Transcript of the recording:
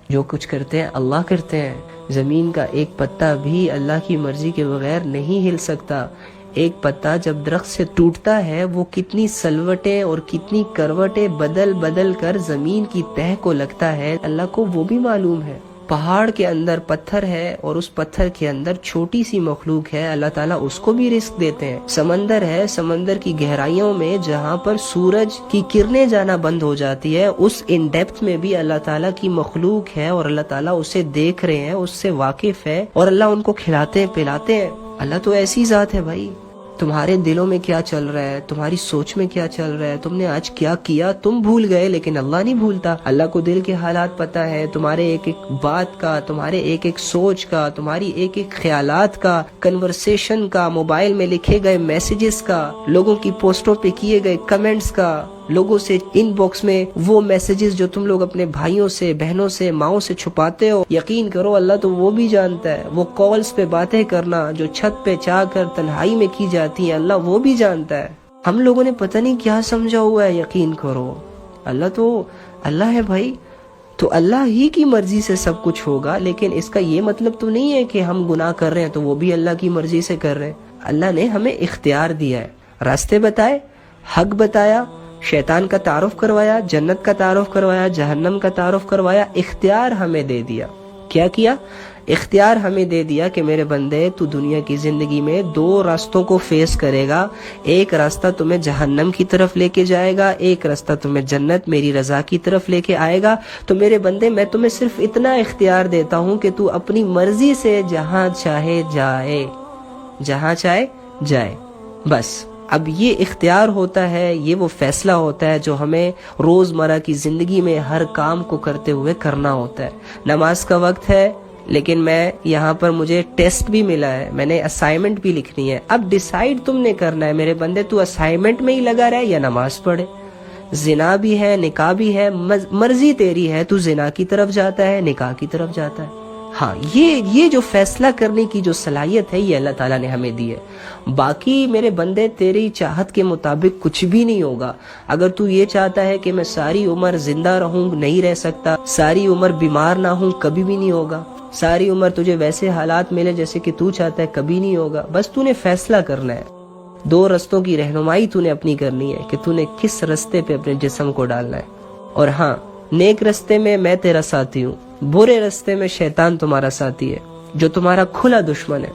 جو کچھ کرتے ہیں اللہ کرتے ہیں. زمین کا ایک پتا بھی اللہ کی مرضی کے بغیر نہیں ہل سکتا. ایک پتا جب درخت سے ٹوٹتا ہے وہ کتنی سلوٹیں اور کتنی کروٹیں بدل بدل کر زمین کی تہہ کو لگتا ہے، اللہ کو وہ بھی معلوم ہے. پہاڑ کے اندر پتھر ہے اور اس پتھر کے اندر چھوٹی سی مخلوق ہے، اللہ تعالیٰ اس کو بھی رزق دیتے ہیں. سمندر ہے، سمندر کی گہرائیوں میں جہاں پر سورج کی کرنیں جانا بند ہو جاتی ہے، اس ان ڈیپتھ میں بھی اللہ تعالیٰ کی مخلوق ہے اور اللہ تعالیٰ اسے دیکھ رہے ہیں، اس سے واقف ہے اور اللہ ان کو کھلاتے ہیں پلاتے ہیں. اللہ تو ایسی ذات ہے بھائی. تمہارے دلوں میں کیا چل رہا ہے، تمہاری سوچ میں کیا چل رہا ہے، تم نے آج کیا کیا، تم بھول گئے لیکن اللہ نہیں بھولتا. اللہ کو دل کے حالات پتہ ہے، تمہارے ایک ایک بات کا، تمہارے ایک ایک سوچ کا، تمہاری ایک ایک خیالات کا، کنورسیشن کا، موبائل میں لکھے گئے میسیجز کا، لوگوں کی پوسٹوں پہ کیے گئے کمنٹس کا، لوگوں سے ان باکس میں وہ میسیجز جو تم لوگ اپنے بھائیوں سے، بہنوں سے، ماؤں سے چھپاتے ہو. یقین کرو اللہ تو وہ بھی جانتا ہے. وہ کالز پہ باتیں کرنا جو چھت پہ چاہ کر تنہائی میں کی جاتی ہیں، اللہ وہ بھی جانتا ہے. ہم لوگوں نے پتہ نہیں کیا سمجھا ہوا ہے. یقین کرو اللہ تو اللہ ہے بھائی. تو اللہ ہی کی مرضی سے سب کچھ ہوگا، لیکن اس کا یہ مطلب تو نہیں ہے کہ ہم گناہ کر رہے ہیں تو وہ بھی اللہ کی مرضی سے کر رہے ہیں. اللہ نے ہمیں اختیار دیا ہے، راستے بتائے، حق بتایا، شیطان کا تعارف کروایا، جنت کا تعارف کروایا، جہنم کا تعارف کروایا، اختیار ہمیں دے دیا. کیا کیا؟ اختیار ہمیں دے دیا کہ میرے بندے تو دنیا کی زندگی میں دو راستوں کو فیس کرے گا. ایک راستہ تمہیں جہنم کی طرف لے کے جائے گا، ایک راستہ تمہیں جنت میری رضا کی طرف لے کے آئے گا. تو میرے بندے میں تمہیں صرف اتنا اختیار دیتا ہوں کہ تو اپنی مرضی سے جہاں چاہے جائے، جہاں چاہے جائے. بس اب یہ اختیار ہوتا ہے، یہ وہ فیصلہ ہوتا ہے جو ہمیں روزمرہ کی زندگی میں ہر کام کو کرتے ہوئے کرنا ہوتا ہے. نماز کا وقت ہے لیکن میں یہاں پر مجھے ٹیسٹ بھی ملا ہے، میں نے اسائنمنٹ بھی لکھنی ہے. اب ڈیسائیڈ تم نے کرنا ہے میرے بندے، تو اسائنمنٹ میں ہی لگا رہے یا نماز پڑھے. زنا بھی ہے، نکاح بھی ہے، مرضی تیری ہے، تو زنا کی طرف جاتا ہے، نکاح کی طرف جاتا ہے. ہاں یہ جو فیصلہ کرنے کی جو صلاحیت ہے یہ اللہ تعالیٰ نے ہمیں دی ہے. باقی میرے بندے تیری چاہت کے مطابق کچھ بھی نہیں ہوگا. اگر تو یہ چاہتا ہے کہ میں ساری عمر زندہ رہوں، نہیں رہ سکتا. ساری عمر بیمار نہ ہوں، کبھی بھی نہیں ہوگا. ساری عمر تجھے ویسے حالات ملے جیسے کہ تو چاہتا ہے، کبھی نہیں ہوگا. بس تو نے فیصلہ کرنا ہے. دو رستوں کی رہنمائی تو نے اپنی کرنی ہے کہ تو نے کس رستے پہ اپنے جسم کو ڈالنا ہے. اور ہاں، نیک رستے میں تیرا ساتھی ہوں، برے رستے میں شیطان تمہارا ساتھی ہے جو تمہارا کھلا دشمن ہے.